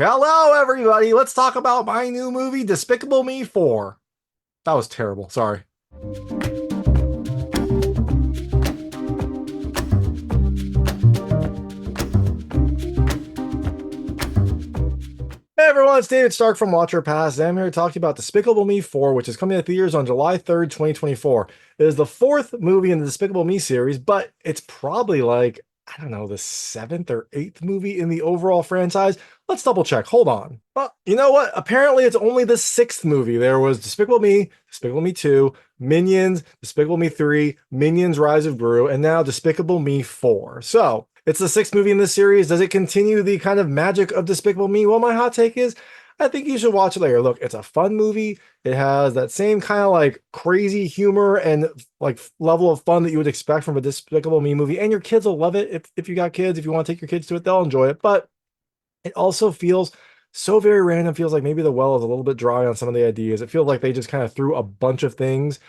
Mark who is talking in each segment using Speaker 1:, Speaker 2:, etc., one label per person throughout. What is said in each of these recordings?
Speaker 1: Hello, everybody. Let's talk about my new movie, Despicable Me 4. That was terrible. Sorry. Hey, everyone. It's David Stark from Watcher Pass. And I'm here to talk to you about Despicable Me 4, which is coming to theaters on July 3rd, 2024. It is the fourth movie in the Despicable Me series, but it's probably like, I don't know, the seventh or eighth movie in the overall franchise. Let's double check. Hold on. Well, you know what? Apparently, it's only the sixth movie. There was Despicable Me 2, Minions, Despicable Me 3, Minions Rise of Gru, and now Despicable Me 4. So, it's the sixth movie in this series. Does it continue the kind of magic of Despicable Me? Well, my hot take is I think you should watch it later. Look, it's a fun movie. It has that same kind of like crazy humor and like level of fun that you would expect from a Despicable Me movie. And your kids will love it. If you got kids, if you want to take your kids to it, they'll enjoy it. But it also feels so very random. Feels like maybe the well is a little bit dry on some of the ideas. It feels like they just kind of threw a bunch of things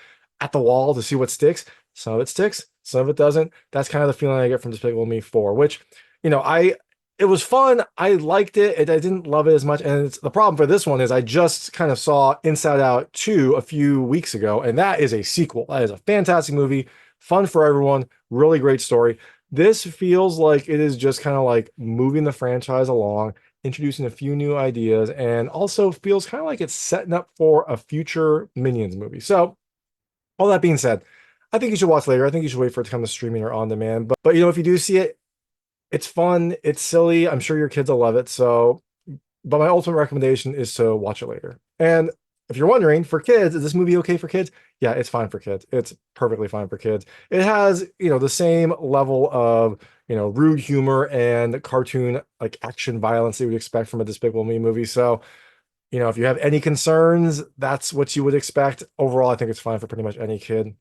Speaker 1: at the wall to see what sticks. Some of it sticks, some of it doesn't. That's kind of the feeling I get from Despicable Me 4, which, it was fun. I liked it. I didn't love it as much. And the problem for this one is I just kind of saw Inside Out 2 a few weeks ago, and that is a sequel. That is a fantastic movie, fun for everyone, really great story. This feels like it is just kind of like moving the franchise along, introducing a few new ideas, and also feels kind of like it's setting up for a future Minions movie. So, all that being said, I think you should watch later. I think you should wait for it to come to streaming or on demand. But if you do see it, it's fun, it's silly. I'm sure your kids will love it. So, but my ultimate recommendation is to watch it later. And if you're wondering, for kids, is this movie okay for kids? Yeah, it's fine for kids. It's perfectly fine for kids. It has, the same level of, rude humor and cartoon like action violence that you would expect from a Despicable Me movie. So, if you have any concerns, that's what you would expect. Overall, I think it's fine for pretty much any kid.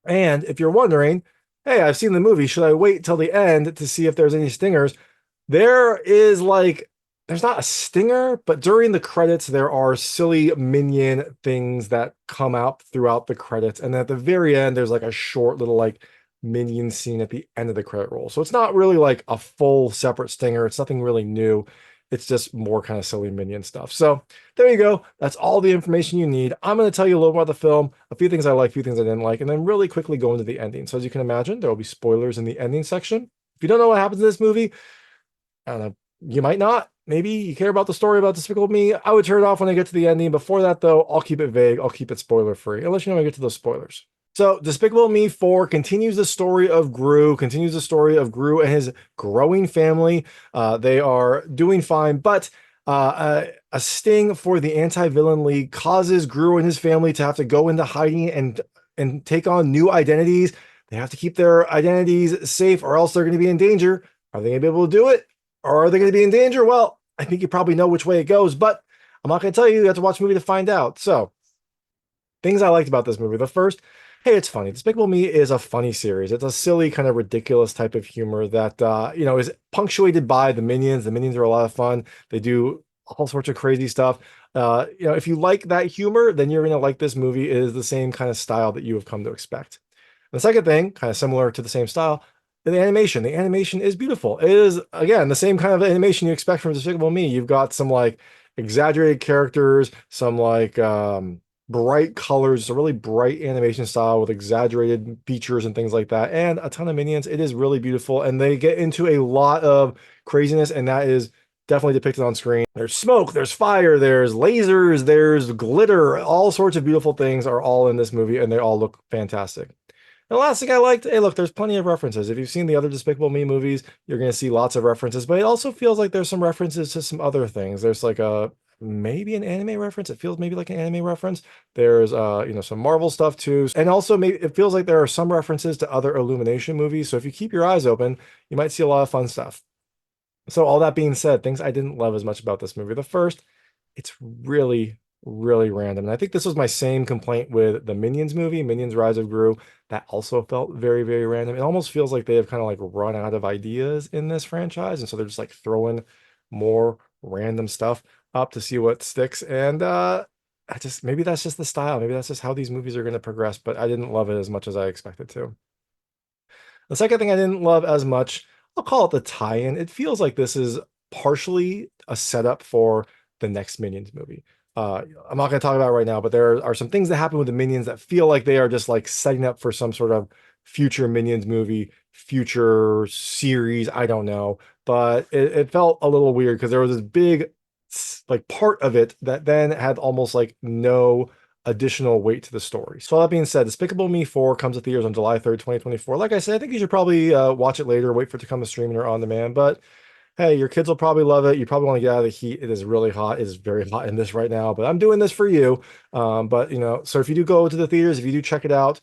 Speaker 1: And if you're wondering, hey, I've seen the movie, should I wait till the end to see if there's any stingers? There is like, there's not a stinger, but during the credits, there are silly minion things that come out throughout the credits. And then at the very end, there's like a short little like minion scene at the end of the credit roll. So it's not really like a full separate stinger. It's nothing really new. It's just more kind of silly minion stuff. So there you go. That's all the information you need. I'm going to tell you a little more about the film, a few things I like, a few things I didn't like, and then really quickly go into the ending. So as you can imagine, there will be spoilers in the ending section. If you don't know what happens in this movie, I don't know, you might not. Maybe you care about the story about Despicable Me. I would turn it off when I get to the ending. Before that, though, I'll keep it vague. I'll keep it spoiler free, unless I get to those spoilers. So, Despicable Me 4 continues the story of Gru, and his growing family. They are doing fine, but a sting for the Anti-Villain League causes Gru and his family to have to go into hiding and take on new identities. They have to keep their identities safe, or else they're going to be in danger. Are they going to be able to do it? Or are they going to be in danger? Well, I think you probably know which way it goes, but I'm not going to tell you. You have to watch the movie to find out. So, things I liked about this movie. The first, hey, it's funny. Despicable Me is a funny series. It's a silly, kind of ridiculous type of humor that, is punctuated by the Minions. The Minions are a lot of fun. They do all sorts of crazy stuff. If you like that humor, then you're going to like this movie. It is the same kind of style that you have come to expect. The second thing, kind of similar to the same style, the animation. The animation is beautiful. It is, again, the same kind of animation you expect from Despicable Me. You've got some like exaggerated characters, some like bright colors. It's a really bright animation style with exaggerated features and things like that, and a ton of minions. It is really beautiful, and they get into a lot of craziness, and that is definitely depicted on screen. There's smoke, there's fire, there's lasers, there's glitter. All sorts of beautiful things are all in this movie, and they all look fantastic. And the last thing I liked, hey, look, there's plenty of references. If you've seen the other Despicable Me movies, you're going to see lots of references, but it also feels like there's some references to some other things. There's like maybe an anime reference. It feels maybe like an anime reference. There's some Marvel stuff too. And also maybe it feels like there are some references to other Illumination movies. So if you keep your eyes open, you might see a lot of fun stuff. So all that being said, things I didn't love as much about this movie. The first, it's really, really random. And I think this was my same complaint with the Minions movie, Minions Rise of Gru. That also felt very, very random. It almost feels like they have kind of like run out of ideas in this franchise. And so they're just like throwing more random stuff up to see what sticks. And maybe that's just the style. Maybe that's just how these movies are going to progress. But I didn't love it as much as I expected to. The second thing I didn't love as much, I'll call it the tie-in. It feels like this is partially a setup for the next Minions movie. I'm not going to talk about it right now, but there are some things that happen with the Minions that feel like they are just like setting up for some sort of future Minions movie, future series. I don't know, but it felt a little weird because there was this big like part of it that then had almost like no additional weight to the story. So all that being said, Despicable Me 4 comes to theaters on July 3rd, 2024. Like I said, I think you should probably watch it later, wait for it to come to streaming or on demand, but hey, your kids will probably love it. You probably want to get out of the heat. It is really hot. It is very hot in this right now, but I'm doing this for you. But you know, so if you do go to the theaters, if you do check it out,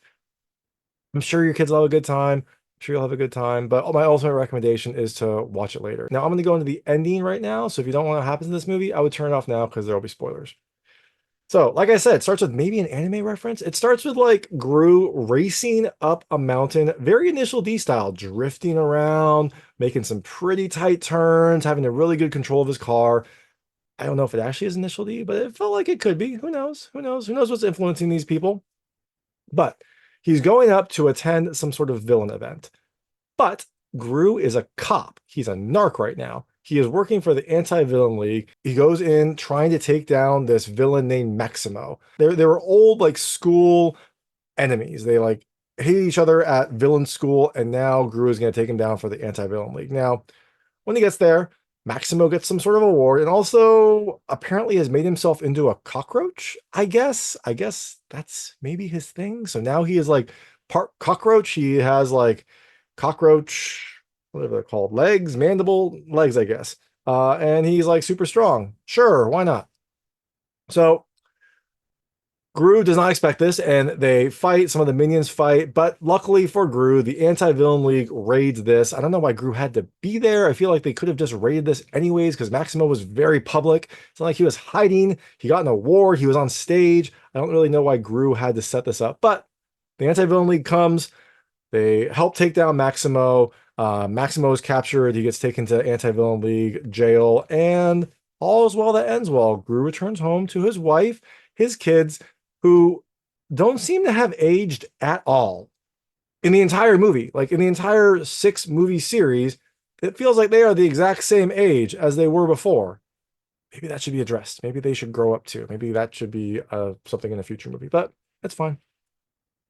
Speaker 1: I'm sure your kids will have a good time. I'm sure you'll have a good time. But my ultimate recommendation is to watch it later. Now I'm going to go into the ending right now. So if you don't want what happens in this movie, I would turn it off now because there will be spoilers. So, like I said, it starts with maybe an anime reference. It starts with like Gru racing up a mountain, very Initial D style, drifting around, making some pretty tight turns, having a really good control of his car. I don't know if it actually is Initial D, but it felt like it could be. Who knows? Who knows? Who knows what's influencing these people? But he's going up to attend some sort of villain event. But Gru is a cop. He's a narc right now. He is working for the Anti-Villain League. He goes in trying to take down this villain named Maximo. They were old like school enemies. They like hated each other at villain school, and now Gru is going to take him down for the Anti-Villain League. Now, when he gets there, Maximo gets some sort of award and also apparently has made himself into a cockroach, I guess. I guess that's maybe his thing. So now he is like part cockroach. He has like cockroach, whatever they're called, legs, mandible legs, I guess. And he's like super strong. Sure, why not? So Gru does not expect this, and they fight. Some of the minions fight, but luckily for Gru, the Anti-Villain League raids this. I don't know why Gru had to be there. I feel like they could have just raided this anyways, because Maximo was very public. It's not like he was hiding. He got an award. He was on stage. I don't really know why Gru had to set this up, but the Anti-Villain League comes. They help take down Maximo. Maximo is captured. He gets taken to Anti-Villain League jail, and all is well that ends well. Gru returns home to his wife, his kids, who don't seem to have aged at all in the entire movie. Like in the entire 6-movie series, it feels like they are the exact same age as they were before. Maybe that should be addressed. Maybe they should grow up too. Maybe that should be something in a future movie, but that's fine.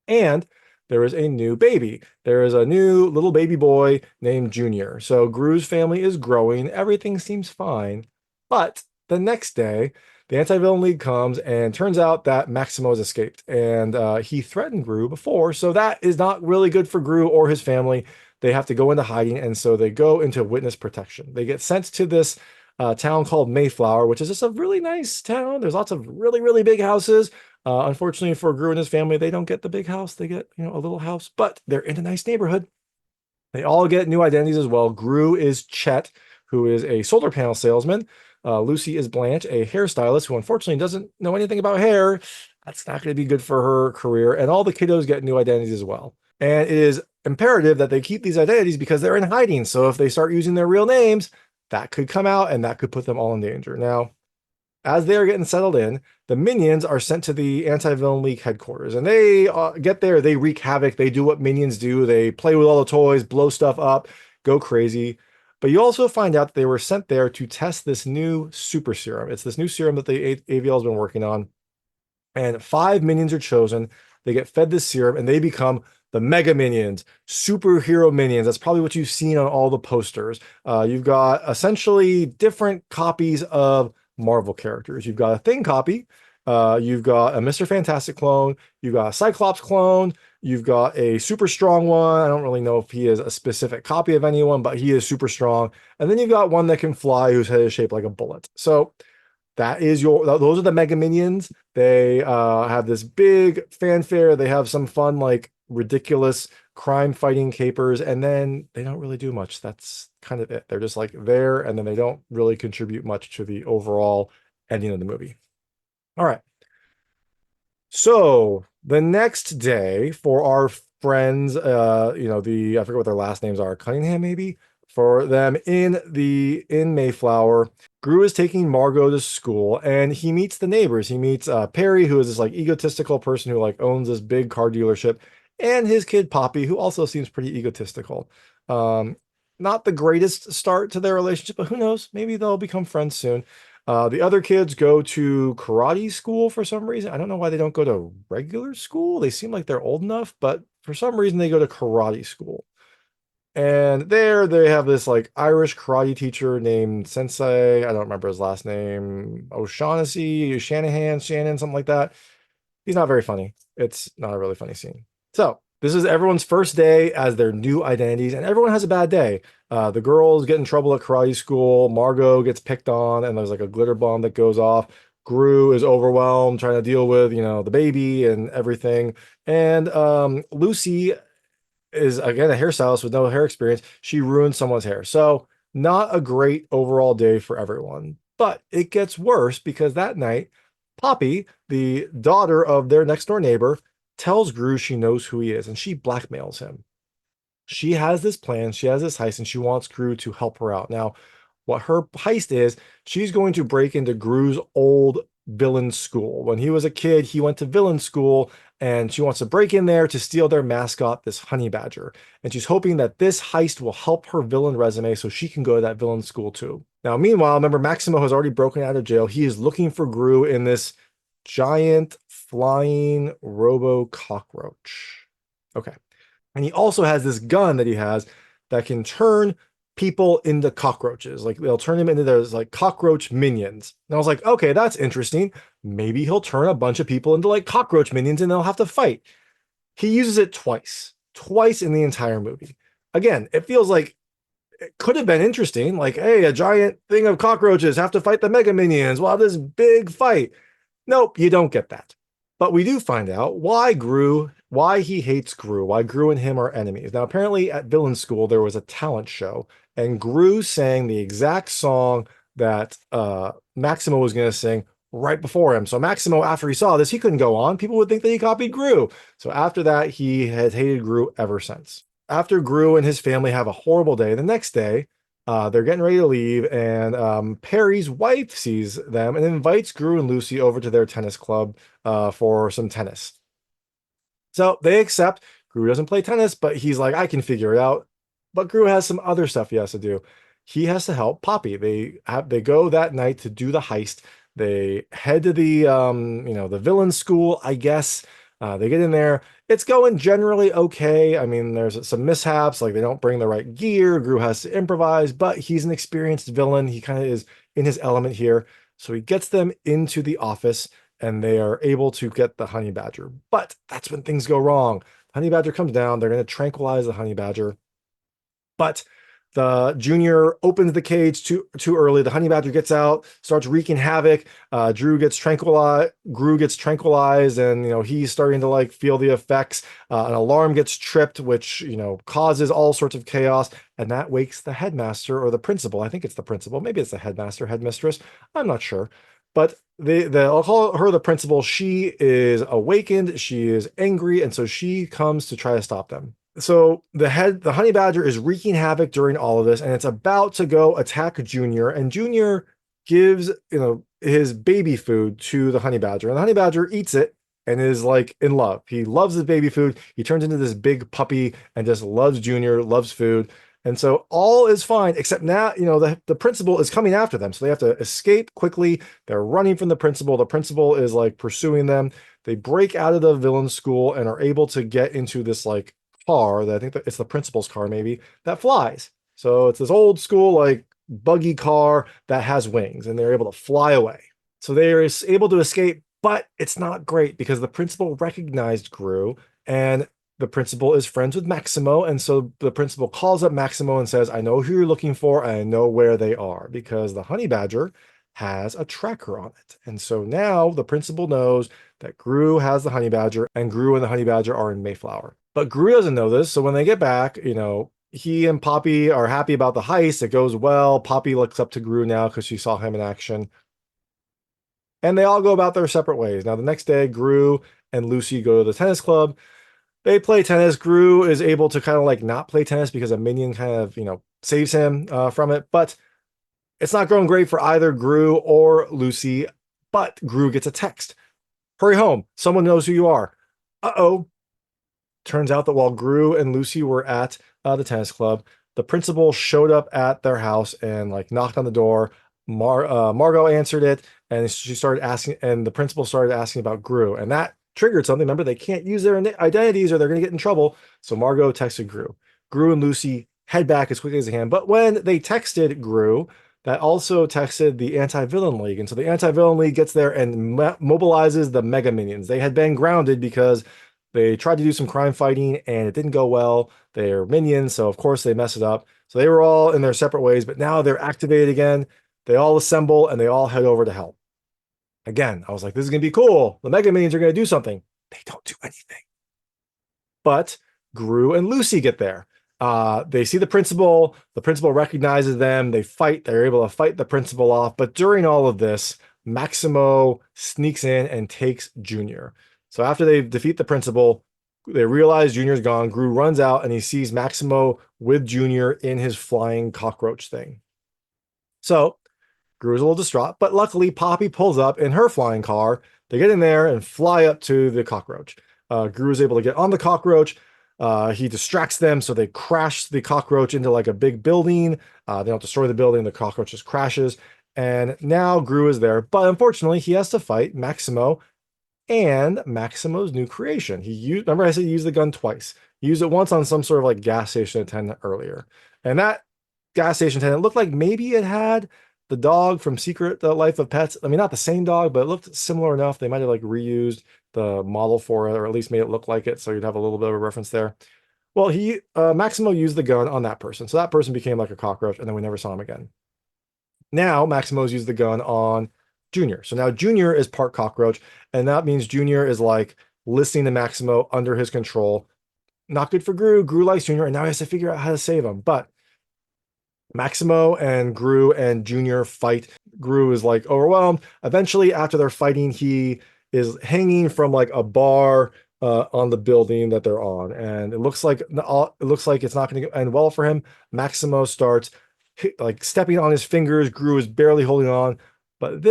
Speaker 1: And there is a new baby. There is a new little baby boy named Junior. So Gru's family is growing. Everything seems fine. But the next day, the Anti-Villain League comes, and turns out that Maximo has escaped, and he threatened Gru before, so that is not really good for Gru or his family. They have to go into hiding, and so they go into witness protection. They get sent to this town called Mayflower, which is just a really nice town. There's lots of really, really big houses. Unfortunately for Gru and his family, they don't get the big house. They get, a little house, but they're in a nice neighborhood. They all get new identities as well. Gru is Chet, who is a solar panel salesman. Lucy is Blanche, a hairstylist who unfortunately doesn't know anything about hair. That's not going to be good for her career. And all the kiddos get new identities as well. And it is imperative that they keep these identities because they're in hiding. So if they start using their real names, that could come out and that could put them all in danger. Now, as they are getting settled in, the minions are sent to the Anti-Villain League headquarters. And they get there, they wreak havoc. They do what minions do. They play with all the toys, blow stuff up, go crazy. But you also find out that they were sent there to test this new super serum. It's this new serum that the AVL has been working on. And 5 minions are chosen. They get fed this serum, and they become the Mega Minions, superhero minions. That's probably what you've seen on all the posters. You've got essentially different copies of Marvel characters. You've got a Thing copy. You've got a Mr. Fantastic clone. You've got a Cyclops clone. You've got a super strong one. I don't really know if he is a specific copy of anyone, but he is super strong. And then you've got one that can fly, whose head is shaped like a bullet. So those are the Mega Minions. They have this big fanfare. They have some fun, like ridiculous crime fighting capers, and then they don't really do much. That's kind of it. They're just like there, and then they don't really contribute much to the overall ending of the movie. All right. So the next day for our friends, I forget what their last names are, Cunningham maybe, for them in Mayflower, Gru is taking Margo to school, and he meets the neighbors. He meets Perry, who is this like egotistical person who like owns this big car dealership, and his kid Poppy, who also seems pretty egotistical. not the greatest start to their relationship, but who knows? Maybe they'll become friends soon. The other kids go to karate school for some reason. I don't know why they don't go to regular school. They seem like they're old enough, but for some reason they go to karate school. And there they have this like Irish karate teacher named Sensei. I don't remember his last name. O'Shaughnessy, Shannon, something like that. He's not very funny. It's not a really funny scene. So this is everyone's first day as their new identities, and everyone has a bad day. The girls get in trouble at karate school. Margo gets picked on, and there's like a glitter bomb that goes off. Gru is overwhelmed trying to deal with, the baby and everything. And Lucy is again a hairstylist with no hair experience. She ruined someone's hair. So not a great overall day for everyone. But it gets worse because that night, Poppy, the daughter of their next door neighbor, tells Gru she knows who he is and she blackmails him. She has this plan, she has this heist, and she wants Gru to help her out. Now, what her heist is, she's going to break into Gru's old villain school. When he was a kid, he went to villain school, and she wants to break in there to steal their mascot, this honey badger. And she's hoping that this heist will help her villain resume so she can go to that villain school too. Now, meanwhile, remember, Maximo has already broken out of jail. He is looking for Gru in this giant flying robo cockroach. Okay. And he also has this gun that he has that can turn people into cockroaches. Like they'll turn him into those like cockroach minions. And I was like, okay, that's interesting. Maybe he'll turn a bunch of people into like cockroach minions and they'll have to fight. He uses it twice in the entire movie. Again, it feels like it could have been interesting. Like, hey, a giant thing of cockroaches have to fight the mega minions. We'll have this big fight. Nope, you don't get that. But we do find out why he hates Gru, why Gru and him are enemies. Now, apparently at villain school, there was a talent show, and Gru sang the exact song that Maximo was going to sing right before him. So Maximo, after he saw this, he couldn't go on. People would think that he copied Gru. So after that, he has hated Gru ever since. After Gru and his family have a horrible day, the next day, they're getting ready to leave, and Perry's wife sees them and invites Gru and Lucy over to their tennis club for some tennis. So they accept. Gru doesn't play tennis, but he's like, I can figure it out. But Gru has some other stuff he has to do. He has to help Poppy. They go that night to do the heist. They head to the villain school, I guess. They get in there. It's going generally okay. I mean, there's some mishaps, like they don't bring the right gear. Gru has to improvise, but he's an experienced villain. He kind of is in his element here. So he gets them into the office and they are able to get the honey badger. But that's when things go wrong. Honey badger comes down. They're going to tranquilize the honey badger. But the junior opens the cage too early. The honey badger gets out, starts wreaking havoc. Gru gets tranquilized, and he's starting to like feel the effects. An alarm gets tripped, which causes all sorts of chaos, and that wakes the headmaster or the principal. I think it's the principal. Maybe it's the headmaster, headmistress. I'm not sure. But I'll call her the principal. She is awakened. She is angry, and so she comes to try to stop them. So the honey badger is wreaking havoc during all of this, and it's about to go attack Junior, and Junior gives his baby food to the honey badger, and the honey badger eats it and is like in love. He loves his baby food. He turns into this big puppy and just loves Junior, loves food. And so all is fine, except now, the principal is coming after them. So they have to escape quickly. They're running from the principal. The principal is like pursuing them. They break out of the villain school and are able to get into this like car that I think that it's the principal's car, maybe, that flies. So it's this old school like buggy car that has wings, and they're able to fly away. So they are able to escape, but it's not great because the principal recognized Gru, and the principal is friends with Maximo, and so the principal calls up Maximo and says, I know who you're looking for, and I know where they are, because the honey badger has a tracker on it. And so now the principal knows that Gru has the honey badger, and Gru and the honey badger are in Mayflower. But Gru doesn't know this, so when they get back, he and Poppy are happy about the heist. It goes well. Poppy looks up to Gru now because she saw him in action. And they all go about their separate ways. Now, the next day, Gru and Lucy go to the tennis club. They play tennis. Gru is able to kind of like not play tennis because a minion kind of, saves him from it. But it's not going great for either Gru or Lucy. But Gru gets a text. Hurry home. Someone knows who you are. Uh-oh. Turns out that while Gru and Lucy were at the tennis club, the principal showed up at their house and like knocked on the door. Margo answered it, and she started asking, and the principal started asking about Gru, and that triggered something. Remember, they can't use their identities or they're going to get in trouble. So Margo texted Gru. Gru and Lucy head back as quickly as they can. But when they texted Gru, that also texted the Anti-Villain League. And so the Anti-Villain League gets there and mobilizes the Mega Minions. They had been grounded because they tried to do some crime fighting and it didn't go well. They're minions, so of course they mess it up. So they were all in their separate ways, but now they're activated again. They all assemble and they all head over to help. Again, I was like, this is going to be cool. The Mega Minions are going to do something. They don't do anything. But Gru and Lucy get there. They see the principal. The principal recognizes them. They fight. They're able to fight the principal off. But during all of this, Maximo sneaks in and takes Junior. So after they defeat the principal, they realize Junior's gone. Gru runs out and he sees Maximo with Junior in his flying cockroach thing. So Gru's a little distraught, but luckily Poppy pulls up in her flying car. They get in there and fly up to the cockroach. Gru is able to get on the cockroach. He distracts them, so they crash the cockroach into like a big building. They don't destroy the building. The cockroach just crashes. And now Gru is there, but unfortunately he has to fight Maximo and Maximo's new creation. Remember I said he used the gun twice. He used it once on some sort of like gas station attendant earlier. And that gas station attendant looked like maybe it had the dog from Secret Life of Pets. I mean, not the same dog, but it looked similar enough. They might have like reused the model for it, or at least made it look like it, so you'd have a little bit of a reference there. Well, Maximo used the gun on that person, so that person became like a cockroach, and then we never saw him again. Now Maximo's used the gun on Junior. So now Junior is part cockroach, and that means Junior is like listening to Maximo under his control. Not good for Gru. Gru likes Junior, and now he has to figure out how to save him. But Maximo and Gru and Junior fight. Gru is like overwhelmed. Eventually, after they're fighting, he is hanging from like a bar on the building that they're on, and it looks like it's not going to end well for him. Maximo starts like stepping on his fingers. Gru is barely holding on, but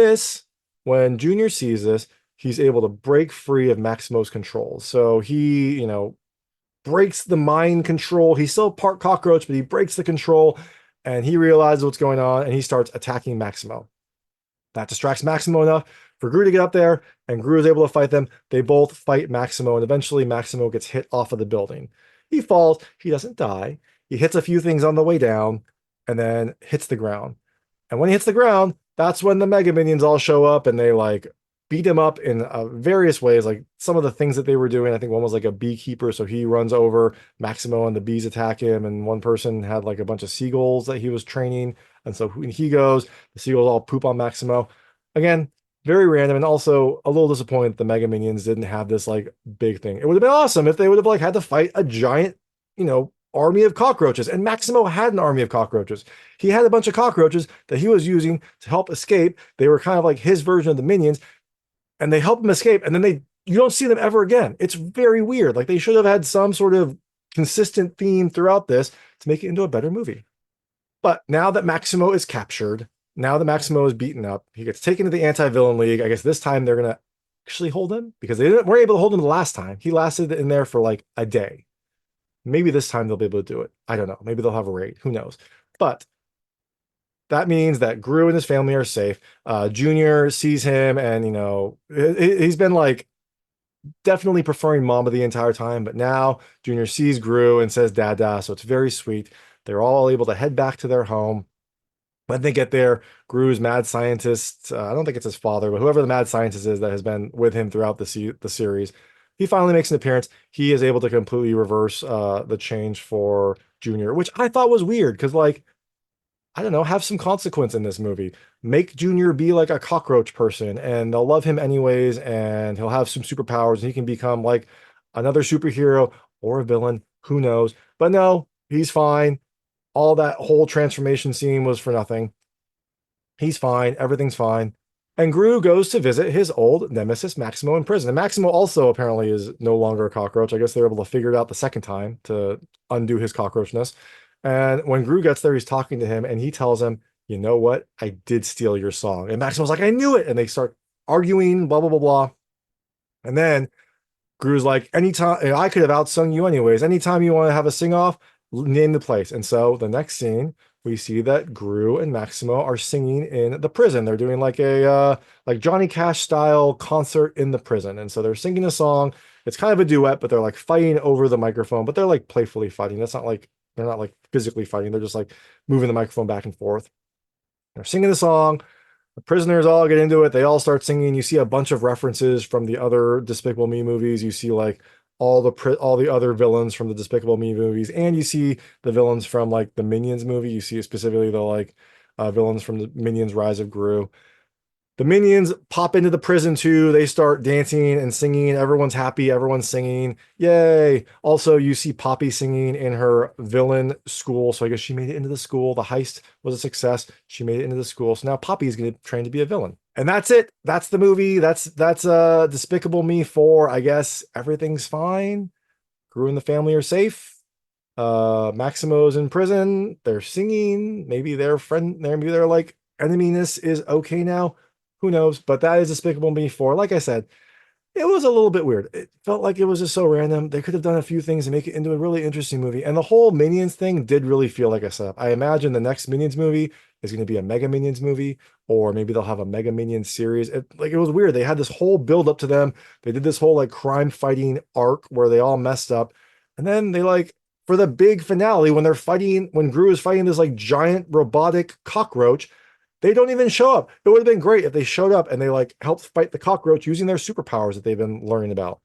Speaker 1: when Junior sees this, he's able to break free of Maximo's control. So he, breaks the mind control. He's still part cockroach, but he breaks the control, and he realizes what's going on, and he starts attacking Maximo. That distracts Maximo enough for Gru to get up there, and Gru is able to fight them. They both fight Maximo, and eventually Maximo gets hit off of the building. He falls. He doesn't die. He hits a few things on the way down, and then hits the ground. And when he hits the ground, that's when the Mega Minions all show up, and they like beat him up in various ways. Like some of the things that they were doing, I think one was like a beekeeper, so he runs over Maximo and the bees attack him, and one person had like a bunch of seagulls that he was training, and so when he goes, the seagulls all poop on Maximo. Again, very random, and also a little disappointed the Mega Minions didn't have this like big thing. It would have been awesome if they would have like had to fight a giant, army of cockroaches, and Maximo had an army of cockroaches. He had a bunch of cockroaches that he was using to help escape. They were kind of like his version of the minions, and they help him escape, and then you don't see them ever again. It's very weird. Like they should have had some sort of consistent theme throughout this to make it into a better movie. But now that Maximo is captured, now that Maximo is beaten up, he gets taken to the Anti-Villain League. I guess this time they're going to actually hold him, because they weren't able to hold him the last time. He lasted in there for like a day. Maybe this time they'll be able to do it. I don't know. Maybe they'll have a raid. Who knows? But that means that Gru and his family are safe. Junior sees him, and he's been like definitely preferring Mama the entire time, but now Junior sees Gru and says Dada, so it's very sweet. They're all able to head back to their home. When they get there, Gru's mad scientist, I don't think it's his father, but whoever the mad scientist is that has been with him throughout the series, he finally makes an appearance. He is able to completely reverse the change for Junior, which I thought was weird, because like, I don't know, have some consequence in this movie. Make Junior be like a cockroach person, and they'll love him anyways, and he'll have some superpowers, and he can become like another superhero or a villain. Who knows? But no, he's fine. All that whole transformation scene was for nothing. He's fine. Everything's fine. And Gru goes to visit his old nemesis, Maximo, in prison. And Maximo also apparently is no longer a cockroach. I guess they were able to figure it out the second time to undo his cockroachness. And when Gru gets there, he's talking to him, and he tells him, you know what? I did steal your song. And Maximo's like, I knew it. And they start arguing, blah, blah, blah, blah. And then Gru's like, anytime, I could have outsung you anyways. Anytime you want to have a sing-off, name the place. And so the next scene, we see that Gru and Maximo are singing in the prison. They're doing like a like Johnny Cash style concert in the prison. And so they're singing a song. It's kind of a duet, but they're like fighting over the microphone, but they're like playfully fighting. That's not like they're not like physically fighting. They're just like moving the microphone back and forth. They're singing the song. The prisoners all get into it. They all start singing. You see a bunch of references from the other Despicable Me movies. You see like all the other villains from the Despicable Me movies, and you see the villains from like the Minions movie. You see specifically the like villains from the Minions Rise of Gru. The minions pop into the prison too. They start dancing and singing. Everyone's happy. Everyone's singing. Yay. Also, you see Poppy singing in her villain school. So I guess she made it into the school. The heist was a success. She made it into the school. So now Poppy is going to train to be a villain. And that's it. That's the movie. That's Despicable Me 4. I guess everything's fine. Gru and the family are safe. Maximo's in prison. They're singing. Maybe they're like eneminess is okay now. Who knows? But that is Despicable Me 4. Like I said, it was a little bit weird. It felt like it was just so random. They could have done a few things to make it into a really interesting movie. And the whole Minions thing did really feel like a setup. I imagine the next Minions movie is going to be a Mega Minions movie, or maybe they'll have a Mega Minions series. It was weird. They had this whole build up to them. They did this whole like crime fighting arc where they all messed up. And then they like, for the big finale, when Gru is fighting this like giant robotic cockroach, they don't even show up. It would have been great if they showed up and they like helped fight the cockroach using their superpowers that they've been learning about.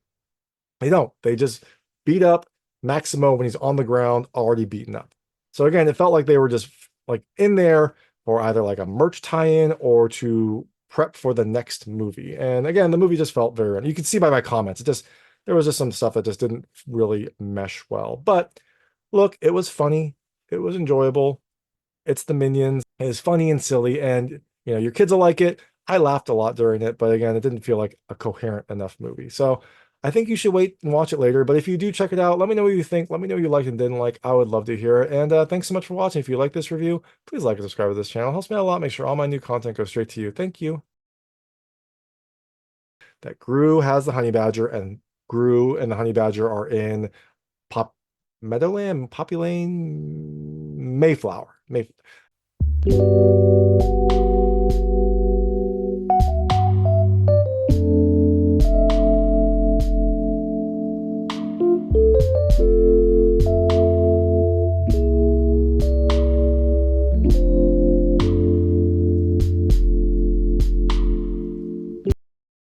Speaker 1: They don't. They just beat up Maximo when he's on the ground, already beaten up. So again, it felt like they were just like in there for either like a merch tie-in or to prep for the next movie. And again, the movie just felt very, you can see by my comments, there was just some stuff that just didn't really mesh well. But look, it was funny. It was enjoyable. It's the Minions. It's funny and silly, and your kids will like it. I laughed a lot during it, but again, it didn't feel like a coherent enough movie. So I think you should wait and watch it later. But if you do check it out, let me know what you think. Let me know what you liked and didn't like. I would love to hear it. And thanks so much for watching. If you like this review, please like and subscribe to this channel. It helps me out a lot. Make sure all my new content goes straight to you. Thank you. That Gru has the honey badger, and Gru and the honey badger are in Meadowland, Poppy Lane, Mayflower.